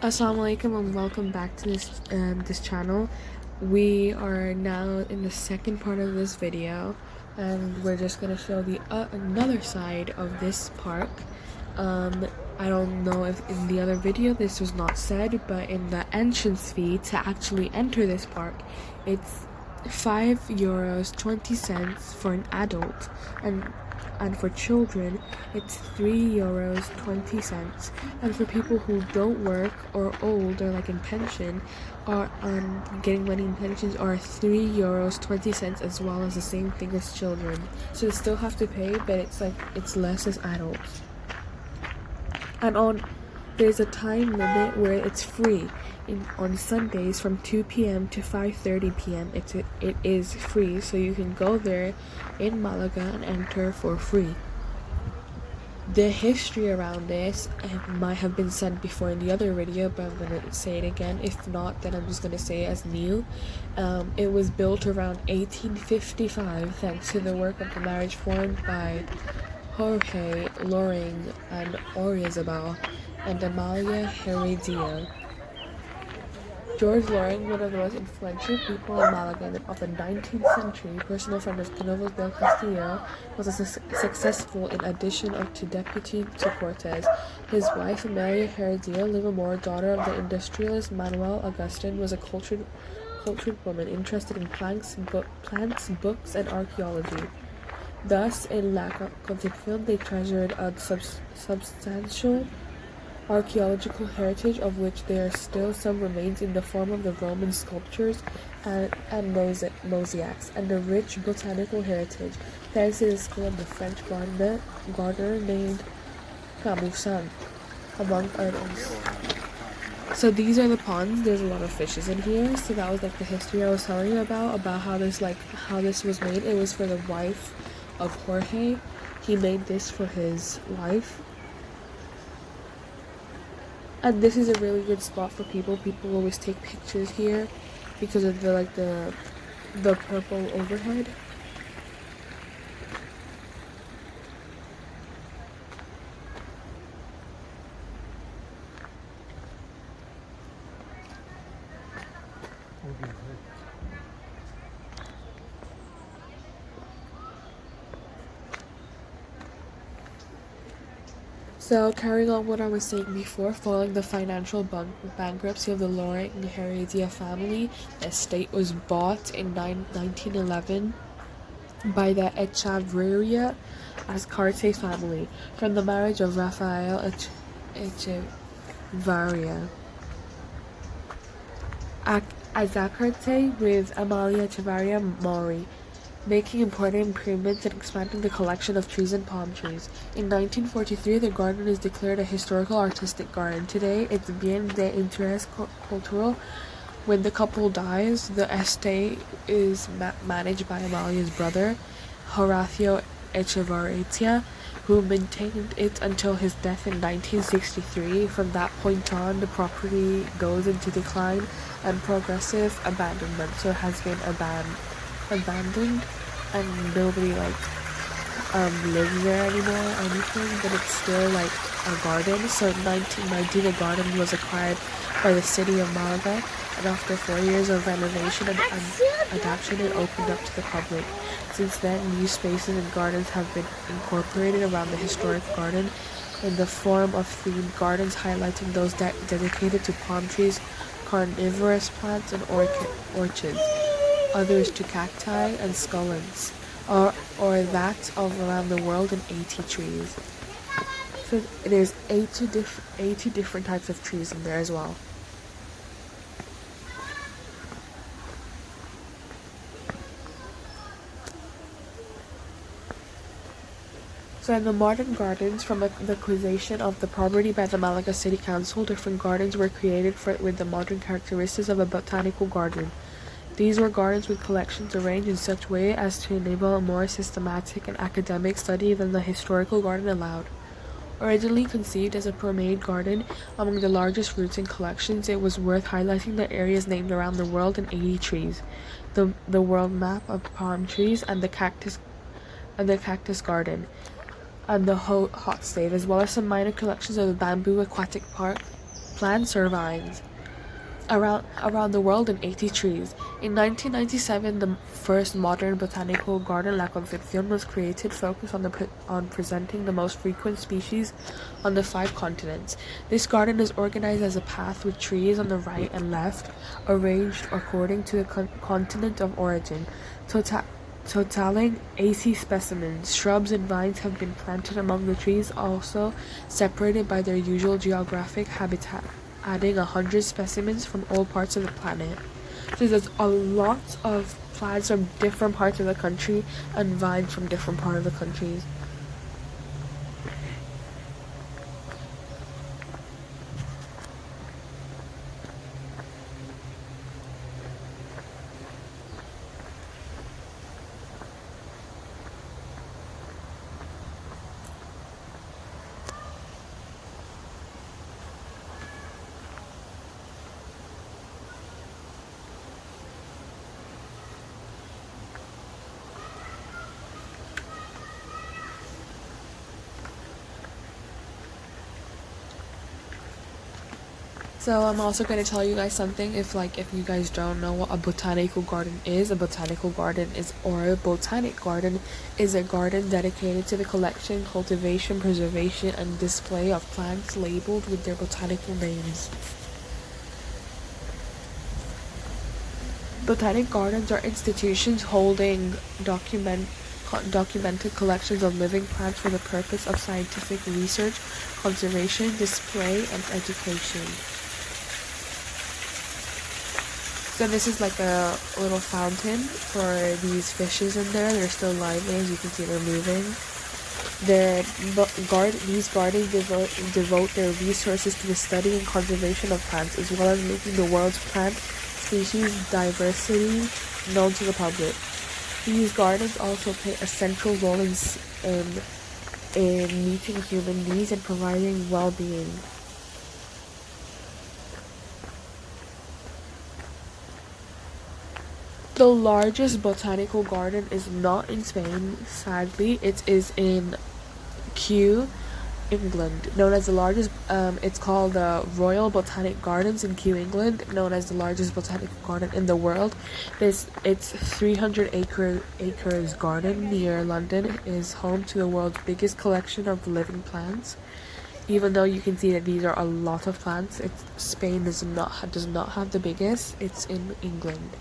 Assalamu alaikum and welcome back to this channel. We are now in the second part of this video, and we're just gonna show the another side of this park. I don't know if in the other video this was not said, but in the entrance fee to actually enter this park, it's €5.20 for an adult, and for children it's €3.20, and for people who don't work or old or like in pension or getting money in pensions are €3.20 as well, as the same thing as children. So they still have to pay, but it's less as adults. And there's a time limit where it's free. On Sundays from 2 p.m. to 5:30 p.m. it is free, so you can go there in Malaga and enter for free. The history around this might have been said before in the other video, but I'm going to say it again. If not, then I'm just going to say it as new. It was built around 1855 thanks to the work of the marriage formed by Jorge Loring and Orizabal and Amalia Heredia. George Loring, one of the most influential people in Malaga of the 19th century, personal friend of 𝐸𝐿 del Castillo, was successful in addition to deputy to Cortes. His wife, Amalia Heredia Livermore, daughter of the industrialist Manuel Agustin, was a cultured woman interested in plants, books, and archaeology. Thus, in ― they treasured a substantial archaeological heritage, of which there are still some remains in the form of the Roman sculptures and mosaics, and a rich botanical heritage, thanks to the skill of the French gardener named 𝐸𝐿, among others. So these are the ponds. There's a lot of fishes in here. So that was like the history I was telling you about how this was made. It was for the wife of Jorge. He made this for his wife. And this is a really good spot for people. People always take pictures here because of the purple overhead. So, carrying on what I was saying before, following the financial bankruptcy of the Loring and Heredia family, the estate was bought in 1911 by the Echeverria Azcárate family from the marriage of Rafael Echevarria Azcárate with Amalia Echevarria Maury, making important improvements and expanding the collection of trees and palm trees. In 1943, the garden is declared a historical artistic garden. Today, it's bien de interés cultural. When the couple dies, the estate is managed by Amalia's brother, Horacio Echevarria, who maintained it until his death in 1963. From that point on, the property goes into decline and progressive abandonment, so it has been abandoned and nobody lives there anymore or anything, but it's still like a garden. So in 1990 the garden was acquired by the city of Malaga, and after 4 years of renovation and adaptation it opened up to the public. Since then, new spaces and gardens have been incorporated around the historic garden in the form of themed gardens highlighting those dedicated to palm trees, carnivorous plants, and orchids, others to cacti and succulents, or that of around the world, and 80 trees. So there's 80 different types of trees in there as well. So in the modern gardens, from the acquisition of the property by the Malaga City Council, different gardens were created with the modern characteristics of a botanical garden. These were gardens with collections arranged in such a way as to enable a more systematic and academic study than the historical garden allowed. Originally conceived as a promenade garden, among the largest roots and collections, it was worth highlighting the areas named around the world and 80 trees, the world map of palm trees, and the cactus garden, and the hot stave, as well as some minor collections of the bamboo aquatic plants or vines. Around the world in 80 trees. In 1997, the first modern botanical garden, ⟨🪾⟩, was created, focused on presenting the most frequent species on the 5 continents. This garden is organized as a path with trees on the right and left, arranged according to the continent of origin. Totaling 80 specimens, shrubs and vines have been planted among the trees, also separated by their usual geographic habitat, adding 100 specimens from all parts of the planet. So there's a lot of plants from different parts of the country and vines from different parts of the countries. So I'm also going to tell you guys something. If you guys don't know what a botanical garden is, a botanic garden is a garden dedicated to the collection, cultivation, preservation, and display of plants labeled with their botanical names. Botanic gardens are institutions holding documented collections of living plants for the purpose of scientific research, conservation, display, and education. So this is like a little fountain for these fishes in there. They're still lively, as you can see they're moving. These gardens devote their resources to the study and conservation of plants, as well as making the world's plant species diversity known to the public. These gardens also play a central role in meeting human needs and providing well-being. The largest botanical garden is not in Spain, sadly. It is in Kew, England, known as the largest. It's called the Royal Botanic Gardens in Kew, England, known as the largest botanical garden in the world. It's 300 acres garden near London is home to the world's biggest collection of living plants. Even though you can see that these are a lot of plants, Spain does not have the biggest. It's in England.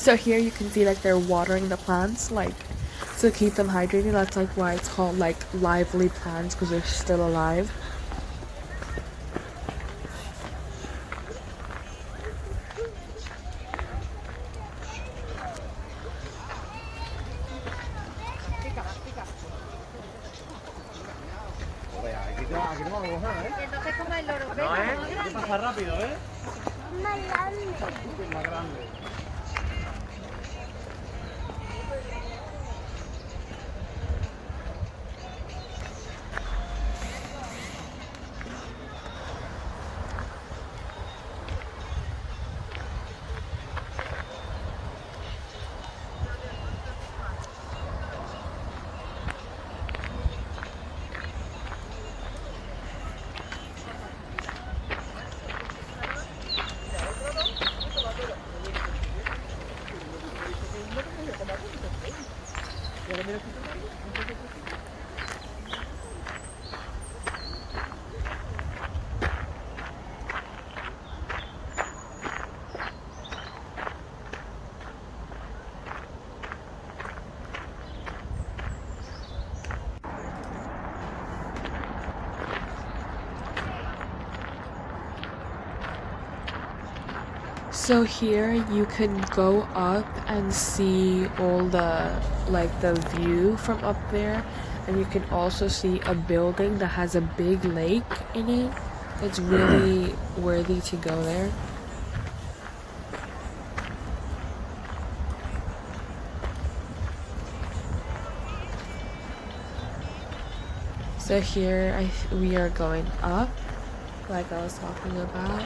So here you can see they're watering the plants to keep them hydrated. That's why it's called lively plants, because they're still alive. So here you can go up and see all the view from up there, and you can also see a building that has a big lake in it. It's really worthy to go there. So here we are going up, like I was talking about.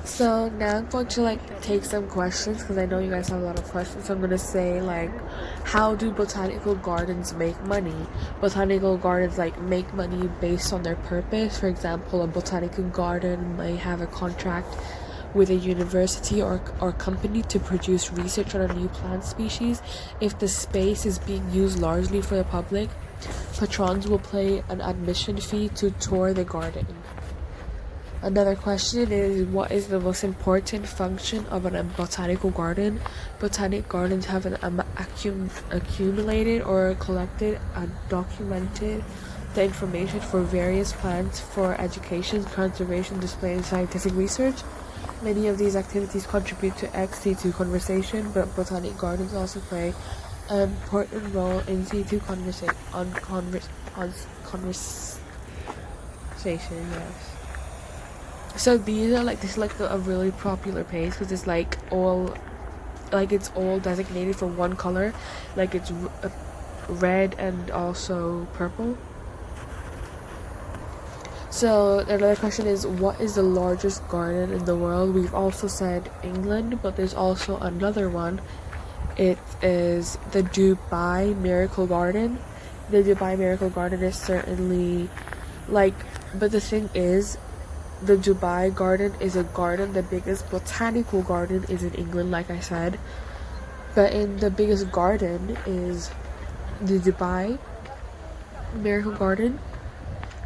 So now I'm going to like take some questions because I know you guys have a lot of questions. So I'm gonna say like, how do botanical gardens make money? Botanical gardens like make money based on their purpose. For example, a botanical garden may have a contract with a university or company to produce research on a new plant species. If the space is being used largely for the public, patrons will pay an admission fee to tour the garden. Another question is, what is the most important function of a botanical garden? Botanic gardens have accumulated or collected and documented the information for various plants for education, conservation, display, and scientific research. Many of these activities contribute to {"ʟɪᴏᴜ conversation, but botanic gardens also play an important role in {"(situ conversation. Yes. So these are like, this is like a really popular page because it's like all, like it's all designated for one color, like it's red and also purple. So another question is, what is the largest garden in the world? We've also said England, but there's also another one. It is the Dubai Miracle Garden. The Dubai Miracle Garden is certainly like, but the thing is, the Dubai garden is a garden. The biggest botanical garden is in England, like I said. But in the biggest garden is the Dubai Miracle Garden.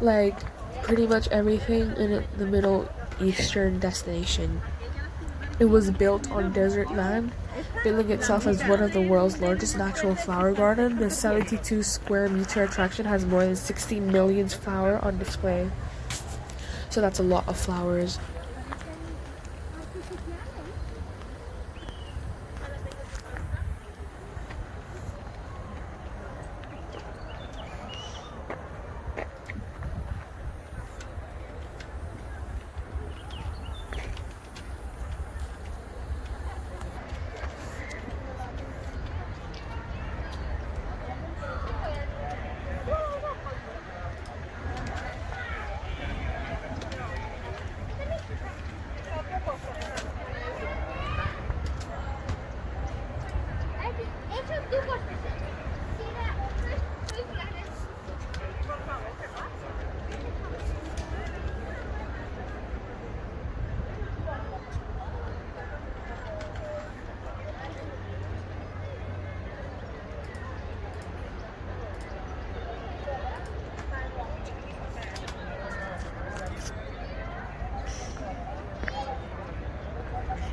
Like pretty much everything in the Middle Eastern destination. It was built on desert land, billing itself as one of the world's largest natural flower garden. The 72 square meter attraction has more than 60 million flowers on display. So that's a lot of flowers.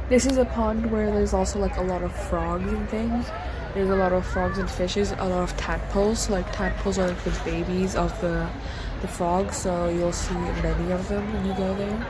This is a pond where there's also like a lot of frogs and things. There's a lot of frogs and fishes, a lot of tadpoles. Like tadpoles are like the babies of the frogs, so you'll see many of them when you go there.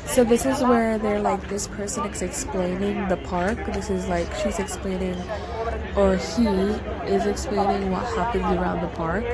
So this is where they're like, this person is explaining the park. This is like, she's explaining, or he is explaining what happens around the park.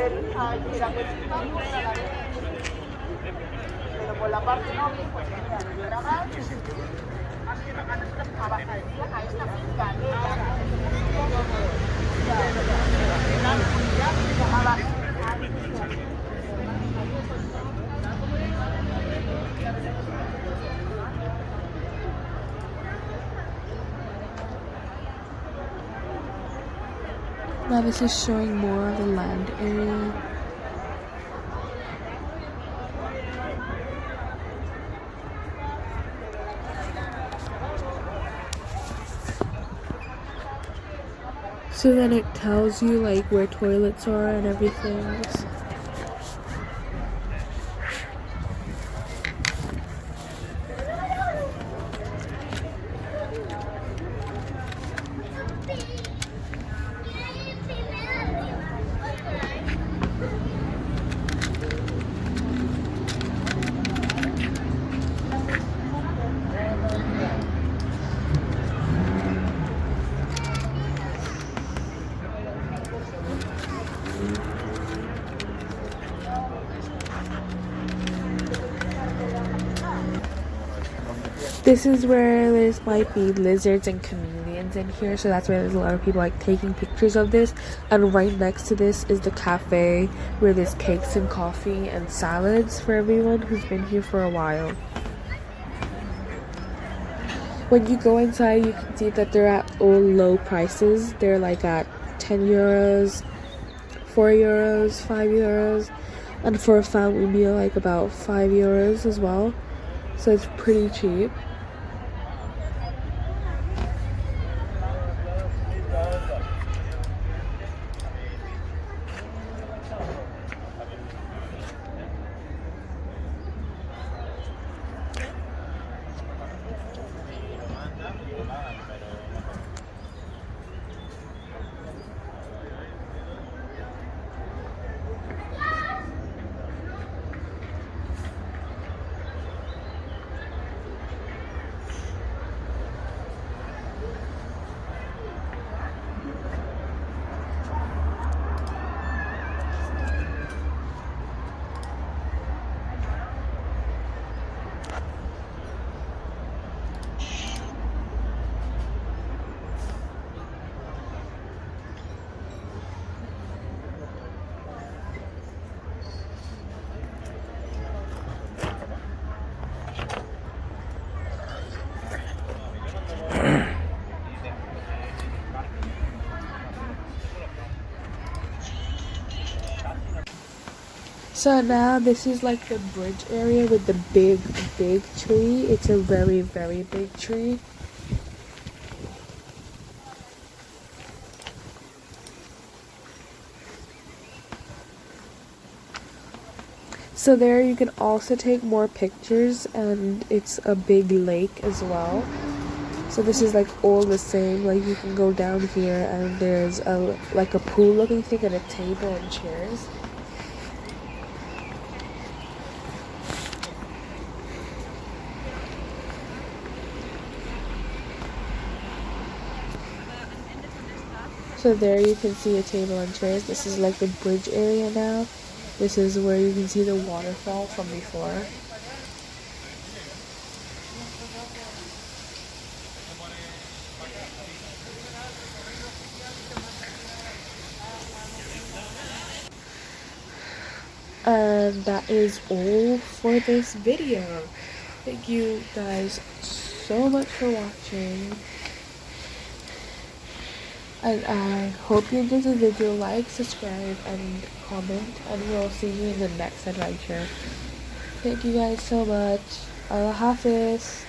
Now this is showing more of the land area. So then it tells you like where toilets are and everything. This is where there might be lizards and chameleons in here, so that's why there's a lot of people like taking pictures of this. And right next to this is the cafe where there's cakes and coffee and salads for everyone who's been here for a while. When you go inside, you can see that they're at all low prices. They're like at 10 euros, 4 euros, 5 euros, and for a family meal like about 5 euros as well, so it's pretty cheap. So now this is like the bridge area with the big tree. It's a very big tree. So there you can also take more pictures, and it's a big lake as well. So this is like all the same, like you can go down here and there's a like a pool looking thing and a table and chairs. So there you can see a table and chairs. This is like the bridge area now. This is where you can see the waterfall from before. And that is all for this video. Thank you guys so much for watching. And I hope you enjoyed the video. Like, subscribe, and comment. And we'll see you in the next adventure. Thank you guys so much. Allah Hafiz.